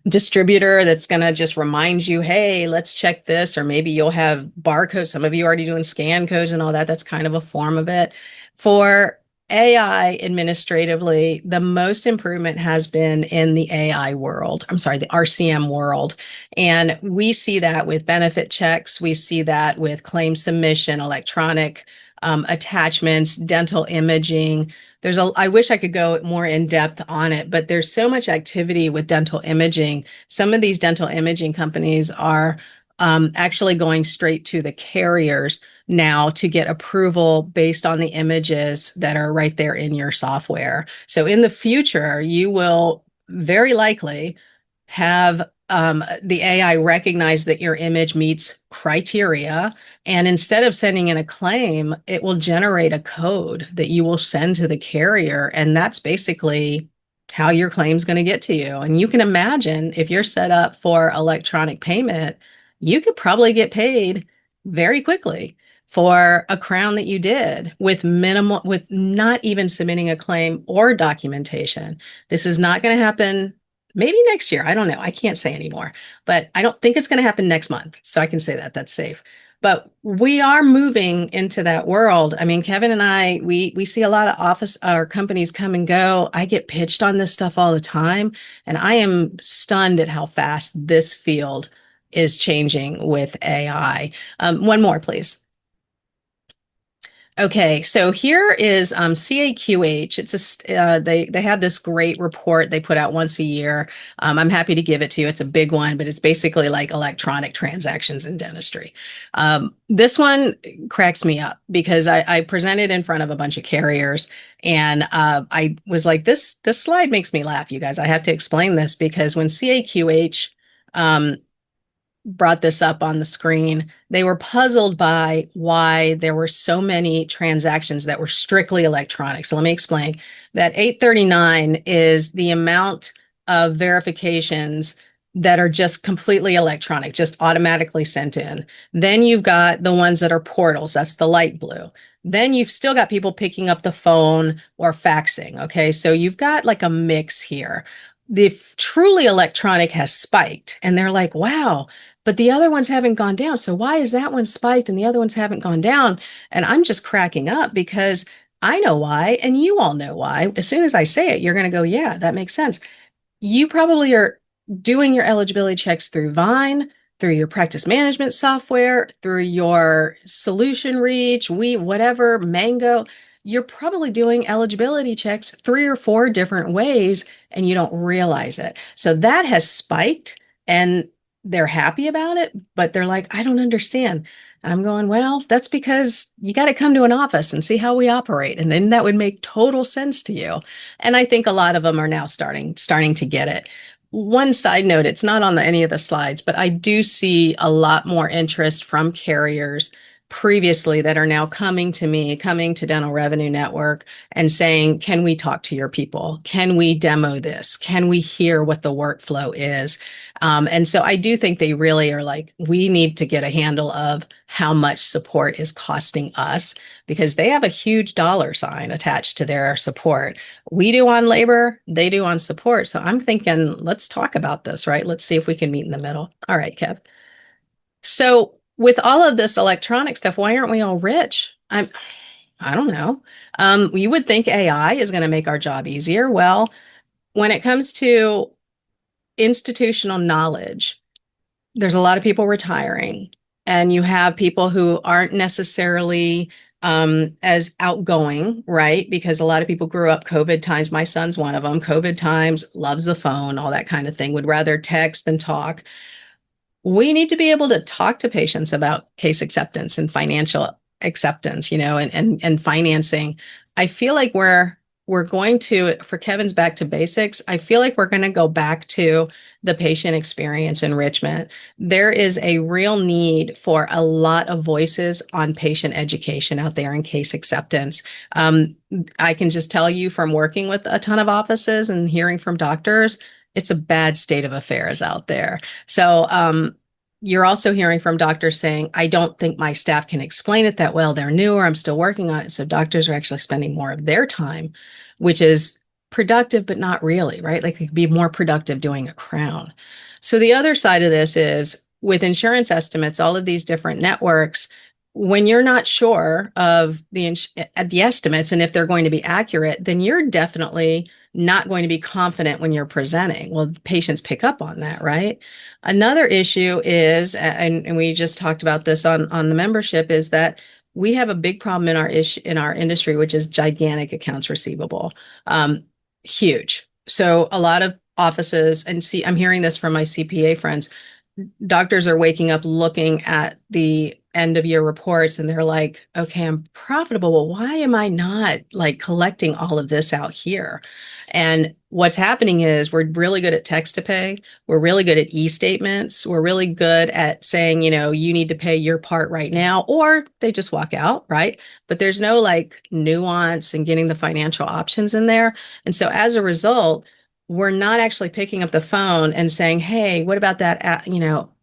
distributor that's going to just remind you, hey, let's check this. Or maybe you'll have barcodes. Some of you are already doing scan codes and all that. That's kind of a form of it. For AI administratively, the most improvement has been in the AI world. I'm sorry, the RCM world. And we see that with benefit checks. We see that with claim submission, electronic attachments, dental imaging. I wish I could go more in depth on it, but there's so much activity with dental imaging. Some of these dental imaging companies are actually going straight to the carriers now to get approval based on the images that are right there in your software. So in the future, you will very likely have the AI recognize that your image meets criteria. And instead of sending in a claim, it will generate a code that you will send to the carrier. And that's basically how your claim's going to get to you. And you can imagine if you're set up for electronic payment, you could probably get paid very quickly for a crown that you did with not even submitting a claim or documentation. This is not going to happen. Maybe next year. I don't know. I can't say anymore, but I don't think it's going to happen next month. So I can say that that's safe. But we are moving into that world. I mean, Kevin and I, we see a lot of office or companies come and go. I get pitched on this stuff all the time, and I am stunned at how fast this field is changing with AI. One more, please. Okay, so here is CAQH. They have this great report they put out once a year. I'm happy to give it to you. It's a big one, but it's basically like electronic transactions in dentistry. This one cracks me up because I presented in front of a bunch of carriers, and I was like, this slide makes me laugh, you guys. I have to explain this because when CAQH brought this up on the screen, they were puzzled by why there were so many transactions that were strictly electronic. So let me explain. That 839 is the amount of verifications that are just completely electronic, just automatically sent in. Then you've got the ones that are portals. That's the light blue. Then you've still got people picking up the phone or faxing. Okay. So you've got like a mix here. The truly electronic has spiked, and they're like, wow, but the other ones haven't gone down. So why is that one spiked and the other ones haven't gone down? And I'm just cracking up because I know why, and you all know why. As soon as I say it, you're going to go, yeah, that makes sense. You probably are doing your eligibility checks through Vine, through your practice management software, through your Solution Reach, whatever, Mango. you're probably doing eligibility checks 3 or 4 different ways and you don't realize it. So that has spiked and they're happy about it, but they're like, I don't understand. And I'm going, well, that's because you got to come to an office and see how we operate. And then that would make total sense to you. And I think a lot of them are now starting to get it. One side note, it's not on any of the slides, but I do see a lot more interest from carriers previously that are now coming to me, coming to Dental Revenue Network and saying, can we talk to your people? Can we demo this? Can we hear what the workflow is? And so I do think they really are like, we need to get a handle of how much support is costing us, because they have a huge dollar sign attached to their support. We do on labor, they do on support. So I'm thinking, let's talk about this, right? Let's see if we can meet in the middle. All right, Kev. So with all of this electronic stuff, why aren't we all rich? I don't know. You would think AI is going to make our job easier. Well, when it comes to institutional knowledge, there's a lot of people retiring, and you have people who aren't necessarily as outgoing, right? Because a lot of people grew up COVID times. My son's one of them. COVID times, loves the phone, all that kind of thing, would rather text than talk. We need to be able to talk to patients about case acceptance and financial acceptance, and financing. I feel like we're going to, for Kevin's back to basics, I feel like we're going to go back to the patient experience enrichment. There is a real need for a lot of voices on patient education out there in case acceptance. I can just tell you from working with a ton of offices and hearing from doctors, it's a bad state of affairs out there. So you're also hearing from doctors saying, I don't think my staff can explain it that well. They're newer. I'm still working on it. So doctors are actually spending more of their time, which is productive, but not really, right? Like they could be more productive doing a crown. So the other side of this is with insurance estimates, all of these different networks, when you're not sure of the estimates and if they're going to be accurate, then you're definitely not going to be confident when you're presenting. Well, patients pick up on that, right? Another issue is, and we just talked about this on the membership, is that we have a big problem in our industry, which is gigantic accounts receivable, huge. So a lot of offices, and see, I'm hearing this from my CPA friends, doctors are waking up looking at the end of year reports and they're like, okay, I'm profitable. Well, why am I not like collecting all of this out here? And what's happening is we're really good at text to pay. We're really good at e-statements. We're really good at saying, you need to pay your part right now, or they just walk out, right? But there's no like nuance and getting the financial options in there. And so as a result, we're not actually picking up the phone and saying, hey, what about that,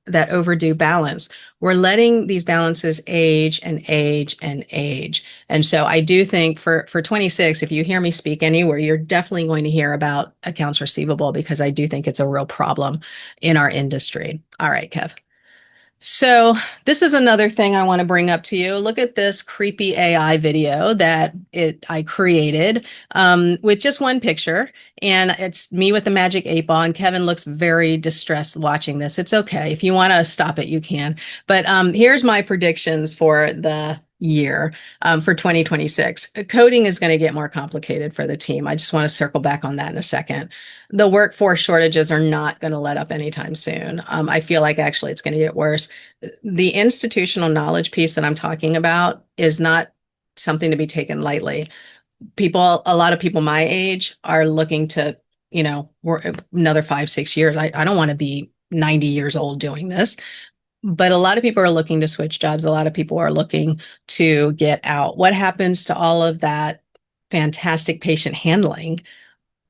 that overdue balance? We're letting these balances age and age and age. And so I do think for 26, if you hear me speak anywhere, you're definitely going to hear about accounts receivable, because I do think it's a real problem in our industry. All right, Kev. So this is another thing I want to bring up to you. Look at this creepy AI video that I created with just one picture, and it's me with the magic 8 ball. And Kevin looks very distressed watching this. It's okay. If you want to stop it, you can. But here's my predictions for the year for 2026. Coding is going to get more complicated for the team. I just want to circle back on that in a second. The workforce shortages are not going to let up anytime soon. I feel like actually it's going to get worse. The institutional knowledge piece that I'm talking about is not something to be taken lightly. A lot of people my age are looking to, work another 5-6 years. I don't want to be 90 years old doing this. But a lot of people are looking to switch jobs. A lot of people are looking to get out. What happens to all of that fantastic patient handling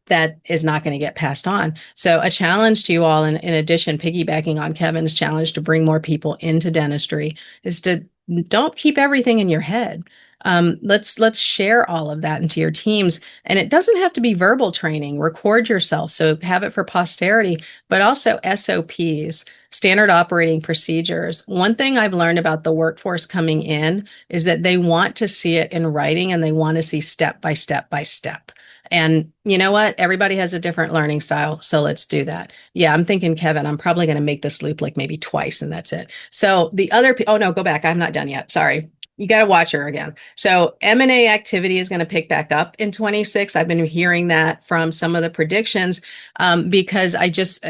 that is not going to get passed on? So a challenge to you all, in addition, piggybacking on Kevin's challenge to bring more people into dentistry, is to don't keep everything in your head. Let's share all of that into your teams. And it doesn't have to be verbal training. Record yourself, so have it for posterity, but also SOPs, standard operating procedures. One thing I've learned about the workforce coming in is that they want to see it in writing, and they want to see step by step by step. And you know what? Everybody has a different learning style. So let's do that. Yeah, I'm thinking, Kevin, I'm probably going to make this loop like maybe twice and that's it. So the other, oh no, go back. I'm not done yet. Sorry. You got to watch her again. So M&A activity is going to pick back up in 26. I've been hearing that from some of the predictions because I just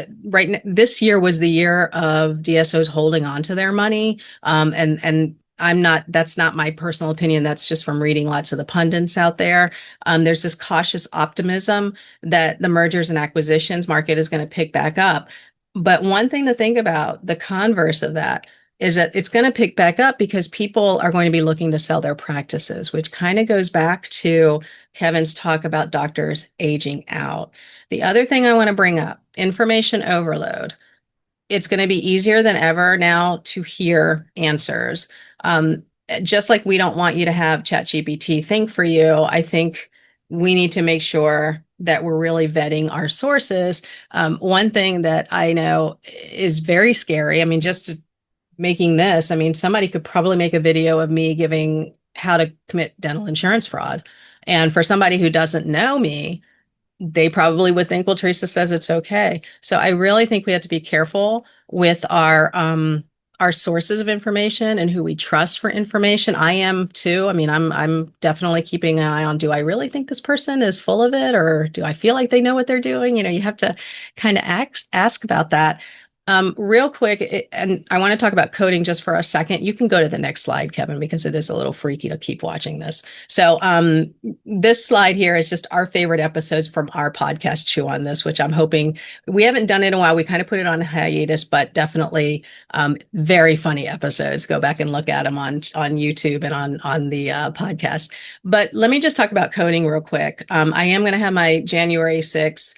this year was the year of DSOs holding on to their money, and I'm not. That's not my personal opinion. That's just from reading lots of the pundits out there. There's this cautious optimism that the mergers and acquisitions market is going to pick back up. But one thing to think about, the converse of that is that it's going to pick back up because people are going to be looking to sell their practices, which kind of goes back to Kevin's talk about doctors aging out. The other thing I want to bring up, information overload. It's going to be easier than ever now to hear answers. Um, just like we don't want you to have ChatGPT think for you, I think we need to make sure that we're really vetting our sources. One thing that I know is very scary. I mean, just making this, I mean, somebody could probably make a video of me giving how to commit dental insurance fraud. And for somebody who doesn't know me, they probably would think, well, Teresa says it's okay. So I really think we have to be careful with our sources of information and who we trust for information. I am too. I mean, I'm definitely keeping an eye on, do I really think this person is full of it, or do I feel like they know what they're doing? You know, you have to kind of ask about that. Real quick, and I want to talk about coding just for a second. You can go to the next slide, Kevin, because it is a little freaky to keep watching this. So this slide here is just our favorite episodes from our podcast, Chew on This, which I'm hoping, we haven't done it in a while. We kind of put it on hiatus, but definitely very funny episodes. Go back and look at them on YouTube and on the podcast. But let me just talk about coding real quick. I am going to have my January 6th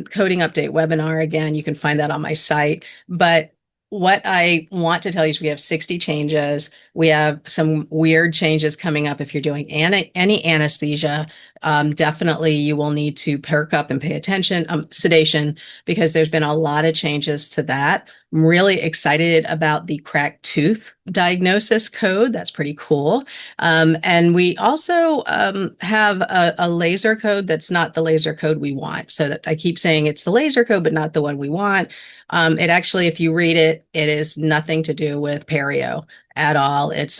coding update webinar. Again, you can find that on my site. But what I want to tell you is we have 60 changes. We have some weird changes coming up. If you're doing any anesthesia, definitely you will need to perk up and pay attention. Sedation, because there's been a lot of changes to that. I'm really excited about the cracked tooth diagnosis code. That's pretty cool. And we also have a laser code that's not the laser code we want. So that I keep saying it's the laser code, but not the one we want. It actually, if you read it, it is nothing to do with perio at all. It's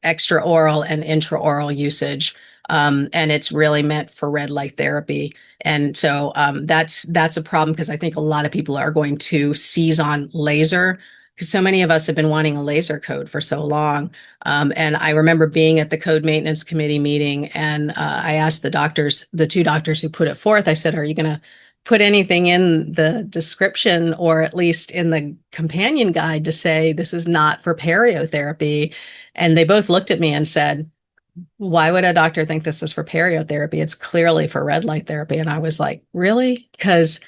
extra oral and intraoral usage. And it's really meant for red light therapy. And so that's a problem because I think a lot of people are going to seize on laser because so many of us have been wanting a laser code for so long. And I remember being at the code maintenance committee meeting and I asked the two doctors who put it forth, I said, are you going to put anything in the description or at least in the companion guide to say this is not for periotherapy? And they both looked at me and said, why would a doctor think this is for periotherapy? It's clearly for red light therapy. And I was like, really? Because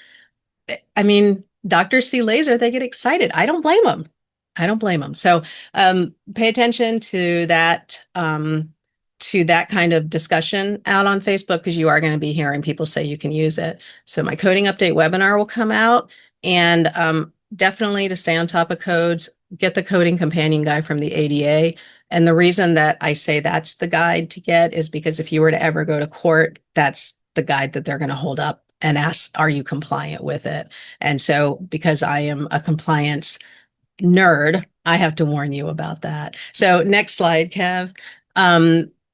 I mean, doctors see laser, they get excited. I don't blame them. I don't blame them. So pay attention to that kind of discussion out on Facebook because you are going to be hearing people say you can use it. So my coding update webinar will come out, and definitely to stay on top of codes, get the coding companion guide from the ADA. And the reason that I say that's the guide to get is because if you were to ever go to court, that's the guide that they're going to hold up and ask, are you compliant with it? And so because I am a compliance nerd, I have to warn you about that. So next slide, Kev.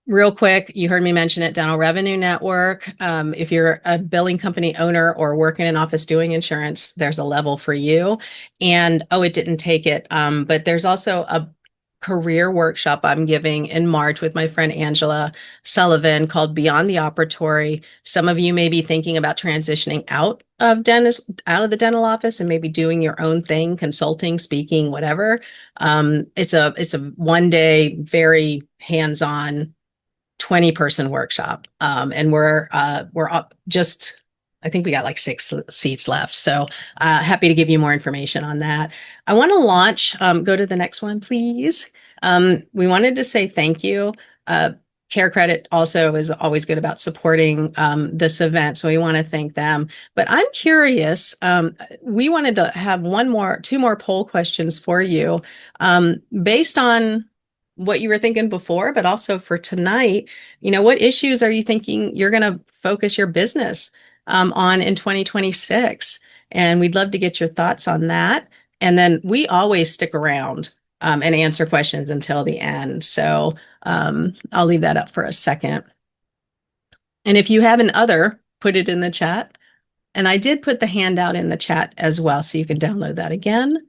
Real quick, you heard me mention it, Dental Revenue Network. If you're a billing company owner or work in an office doing insurance, there's a level for you. And, oh, it didn't take it. But there's also a career workshop I'm giving in March with my friend Angela Sullivan called Beyond the Operatory. Some of you may be thinking about transitioning out of the dental office and maybe doing your own thing, consulting, speaking, whatever. It's a 1-day, very hands-on 20-person workshop. And we're up just, I think we got like 6 seats left. So happy to give you more information on that. I want to launch, go to the next one, please. We wanted to say thank you. Care Credit also is always good about supporting this event. So we want to thank them. But I'm curious, we wanted to have 2 more poll questions for you based on what you were thinking before, but also for tonight. You know, what issues are you thinking you're going to focus your business on in 2026? And we'd love to get your thoughts on that. And then we always stick around and answer questions until the end. So I'll leave that up for a second. And if you have an other, put it in the chat. And I did put the handout in the chat as well, so you can download that again.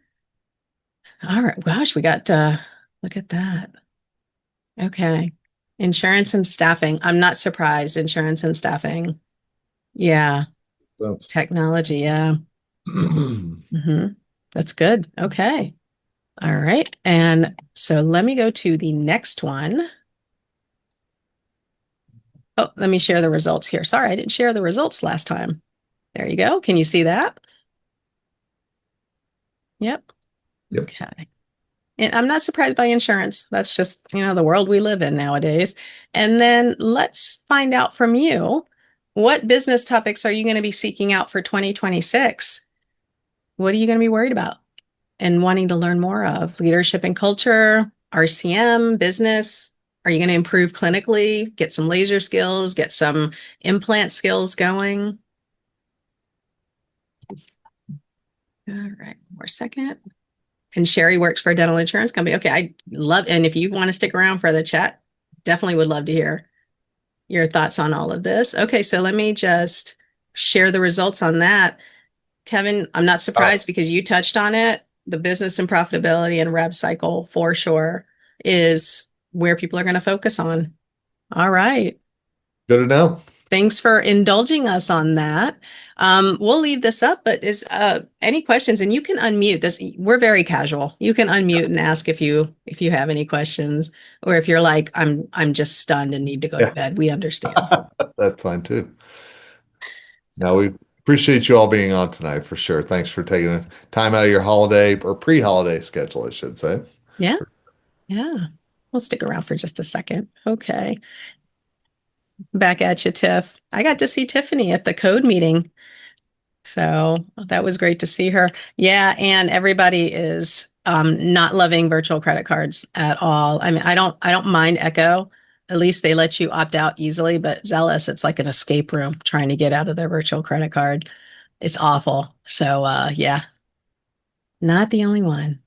All right, gosh, we got, look at that. Okay. Insurance and staffing. I'm not surprised. Insurance and staffing. Yeah. That's Technology. Yeah. That's good. Okay. All right. And so let me go to the next one. Oh, let me share the results here. Sorry, I didn't share the results last time. There you go. Can you see that? Yep. Yep. Okay. And I'm not surprised by insurance. That's just, the world we live in nowadays. And then let's find out from you, what business topics are you going to be seeking out for 2026? What are you going to be worried about and wanting to learn more of? Leadership and culture, RCM, business. Are you going to improve clinically, get some laser skills, get some implant skills going? All right, one more second. And Sherry works for a dental insurance company. Okay, I love, and if you want to stick around for the chat, definitely would love to hear your thoughts on all of this. Okay, so let me just share the results on that. Kevin, I'm not surprised because you touched on it. The business and profitability and rev cycle for sure is where people are going to focus on. All right. Good to know. Thanks for indulging us on that. We'll leave this up, but is any questions? And you can unmute this. We're very casual. You can unmute and ask if you have any questions, or if you're like, I'm just stunned and need to go to bed. We understand. That's fine too. Now, we appreciate you all being on tonight for sure. Thanks for taking time out of your holiday or pre-holiday schedule, I should say. Yeah. Yeah. We'll stick around for just a second. Okay. Back at you, Tiff. I got to see Tiffany at the code meeting. So that was great to see her. Yeah, and everybody is not loving virtual credit cards at all. I mean, I don't mind Echo. At least they let you opt out easily, but Zealous, it's like an escape room trying to get out of their virtual credit card. It's awful. So yeah, not the only one.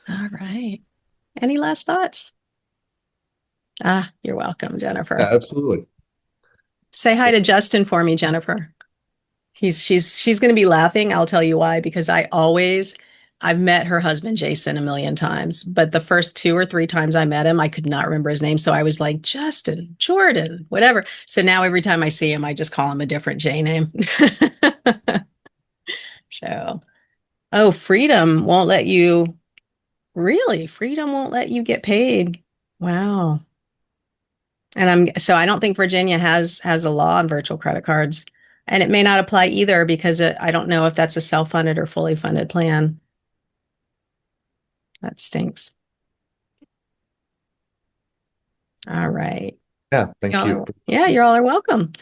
All right. Any last thoughts? Ah, you're welcome, Jennifer. Yeah, absolutely. Say hi to Justin for me, Jennifer. She's going to be laughing. I'll tell you why, because I've met her husband, Jason, a million times, but the first 2 or 3 times I met him, I could not remember his name. So I was like, Justin, Jordan, whatever. So now every time I see him, I just call him a different J name. So, oh, Freedom won't let you get paid. Wow. And I don't think Virginia has a law on virtual credit cards. And it may not apply either because I don't know if that's a self-funded or fully funded plan. That stinks. All right. Yeah, thank you. Yeah, you all are welcome.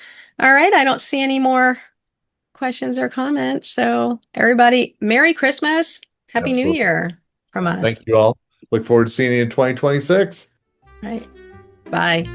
All right. I don't see any more questions or comments. So everybody, Merry Christmas. Happy New Absolutely. Year from us. Thank you all. Look forward to seeing you in 2026. All right. Bye.